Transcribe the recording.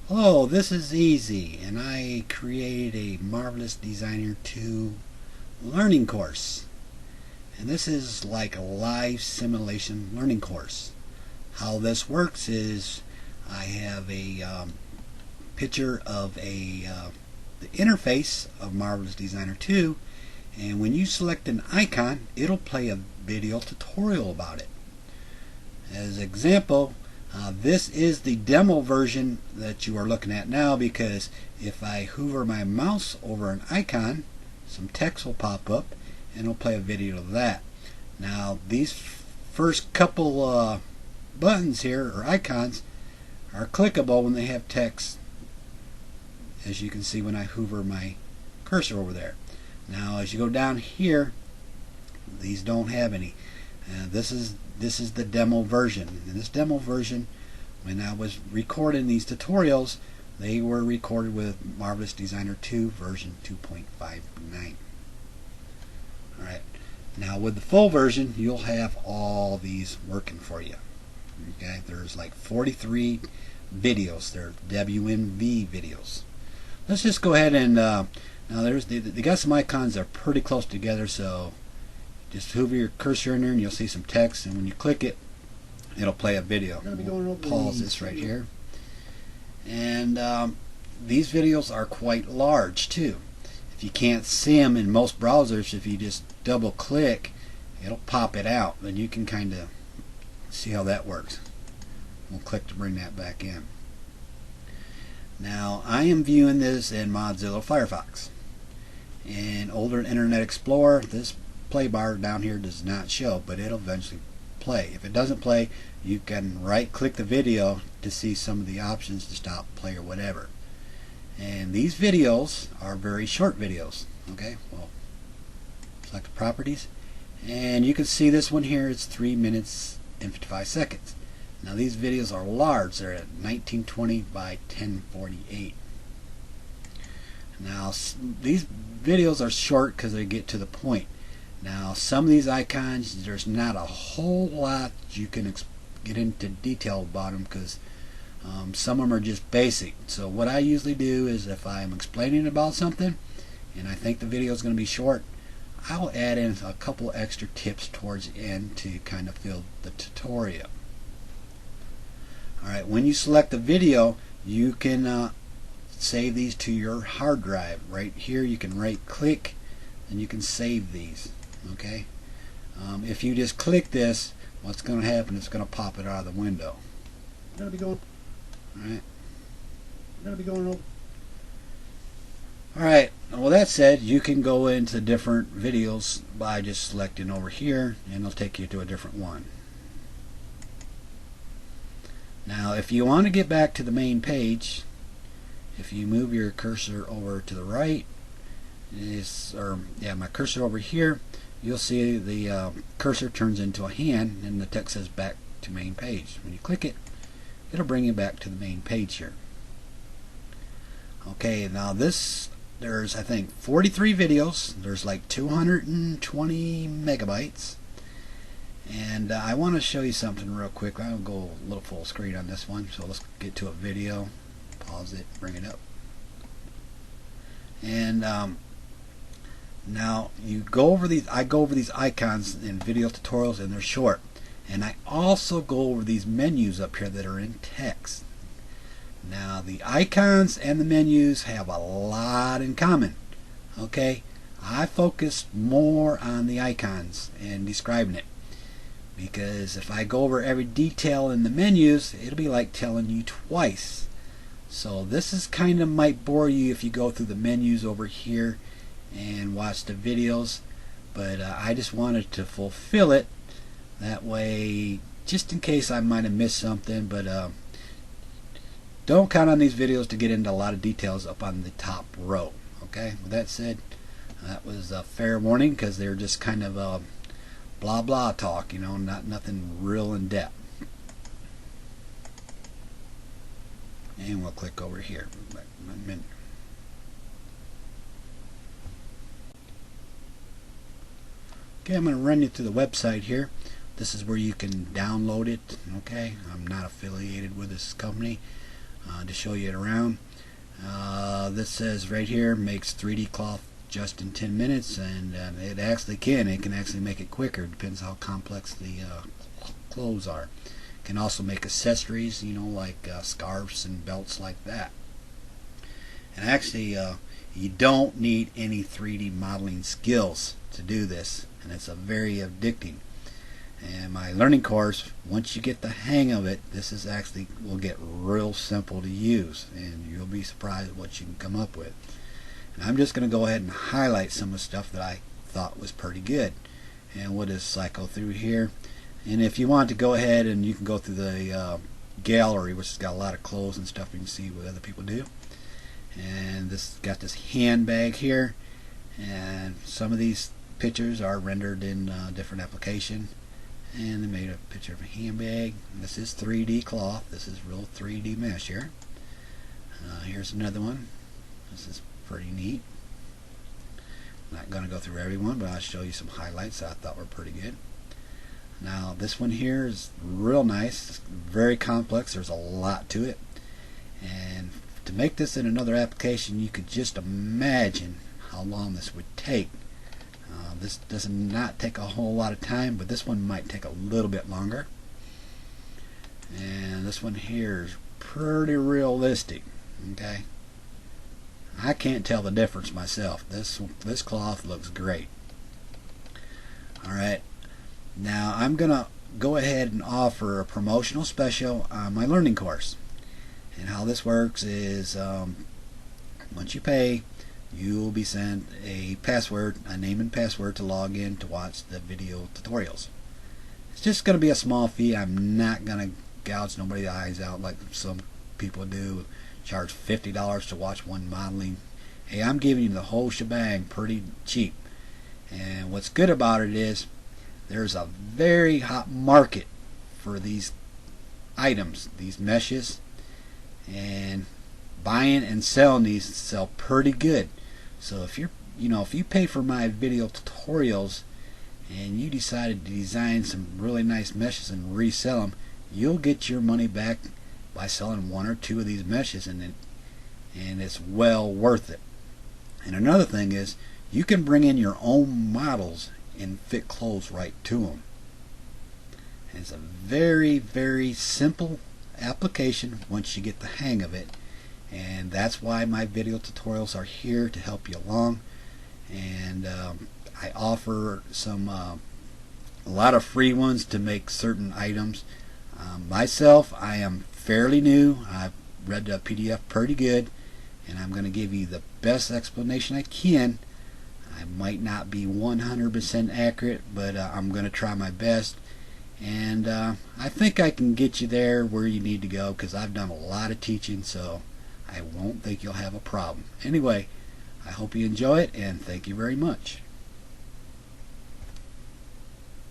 Oh, this is easy, and I created a Marvelous Designer 2 learning course. And this is like a live simulation learning course. How this works is I have a picture of the interface of Marvelous Designer 2, and when you select an icon, it'll play a video tutorial about it. As an example, this is the demo version that you are looking at now, because if I hover my mouse over an icon, some text will pop up and it'll play a video of that. Now these first couple buttons here, or icons, are clickable when they have text, as you can see when I hover my cursor over there. Now as you go down here, these don't have any. This is the demo version. In this demo version, when I was recording these tutorials, they were recorded with Marvelous Designer 2 version 2.59. Alright, now with the full version, you'll have all these working for you. Okay, there's like 43 videos. They're WMV videos. Let's just go ahead and now they got some icons that are pretty close together, so just hover your cursor in there and you'll see some text, and when you click it, it'll play a video. We'll pause this right here. And these videos are quite large too. If you can't see them in most browsers, if you just double click, it'll pop it out, and you can kind of see how that works. We'll click to bring that back in. Now I am viewing this in Mozilla Firefox. In older Internet Explorer, this play bar down here does not show, but it'll eventually play. If it doesn't play, you can right click the video to see some of the options to stop, play, or whatever. And these videos are very short videos. Okay, well, select the properties, and you can see this one here, it's 3 minutes and 55 seconds. Now these videos are large. They're at 1920 by 1048. Now these videos are short because they get to the point. Now some of these icons, there's not a whole lot you can get into detail about them, because some of them are just basic. So what I usually do is, if I'm explaining about something and I think the video is going to be short, I'll add in a couple extra tips towards the end to kind of fill the tutorial. Alright, when you select the video, you can save these to your hard drive. Right here you can right click and you can save these. Okay, if you just click this, what's going to happen is it's going to pop it out of the window. Gonna be going. Alright. Gonna be going over. Alright, well that said, you can go into different videos by just selecting over here, and it'll take you to a different one. Now if you want to get back to the main page, if you move your cursor over to the right, my cursor over here, you'll see the cursor turns into a hand and the text says back to main page. When you click it, it'll bring you back to the main page here. Okay, now there's I think 43 videos. There's like 220 megabytes, and I want to show you something real quick. I'll go a little full screen on this one, so let's get to a video, pause it, bring it up, and now you go over these. I go over these icons in video tutorials, and they're short. And I also go over these menus up here that are in text. Now the icons and the menus have a lot in common. Okay, I focus more on the icons and describing it, because if I go over every detail in the menus, it'll be like telling you twice. So this is kind of might bore you if you go through the menus over here and watch the videos, but I just wanted to fulfill it that way, just in case I might have missed something. But don't count on these videos to get into a lot of details up on the top row. Okay, with that said, that was a fair warning, because they're just kind of blah blah talk, you know, nothing real in depth. And we'll click over here. Okay, I'm going to run you to the website here. This is where you can download it. Okay, I'm not affiliated with this company. to show you it around. This says right here makes 3D cloth just in 10 minutes, and it actually can. It can actually make it quicker. It depends how complex the clothes are. It can also make accessories, you know, like scarves and belts like that. And actually, you don't need any 3D modeling skills to do this, and it's a very addicting. And my learning course, once you get the hang of it, this is actually will get real simple to use, and you'll be surprised at what you can come up with. And I'm just going to go ahead and highlight some of the stuff that I thought was pretty good, and we'll just cycle through here. And if you want to go ahead, and you can go through the gallery, which has got a lot of clothes and stuff. You can see what other people do. And this got this handbag here, and some of these pictures are rendered in different application, and they made a picture of a handbag. And this is 3D cloth. This is real 3D mesh here. Here's another one. This is pretty neat. I'm not going to go through every one, but I'll show you some highlights that I thought were pretty good. Now this one here is real nice. It's very complex. There's a lot to it, and to make this in another application, you could just imagine how long this would take. This does not take a whole lot of time, but this one might take a little bit longer. And this one here is pretty realistic. Okay, I can't tell the difference myself. This cloth looks great. Alright, now I'm gonna go ahead and offer a promotional special on my learning course. And how this works is once you pay, you will be sent a password, a name and password to log in to watch the video tutorials. It's just going to be a small fee. I'm not going to gouge nobody's eyes out like some people do, charge $50 to watch one modeling. Hey, I'm giving you the whole shebang pretty cheap. And what's good about it is there's a very hot market for these items, these meshes, and buying and selling these sell pretty good. So if if you pay for my video tutorials and you decided to design some really nice meshes and resell them, you'll get your money back by selling one or two of these meshes, and it's well worth it. And another thing is, you can bring in your own models and fit clothes right to them. And it's a very, very simple application once you get the hang of it, and that's why my video tutorials are here to help you along. And I offer some a lot of free ones to make certain items. Myself, I am fairly new. I've read the PDF pretty good, and I'm going to give you the best explanation I can. I might not be 100% accurate, but I'm going to try my best. And I think I can get you there where you need to go, because I've done a lot of teaching, so I won't think you'll have a problem. Anyway, I hope you enjoy it, and thank you very much.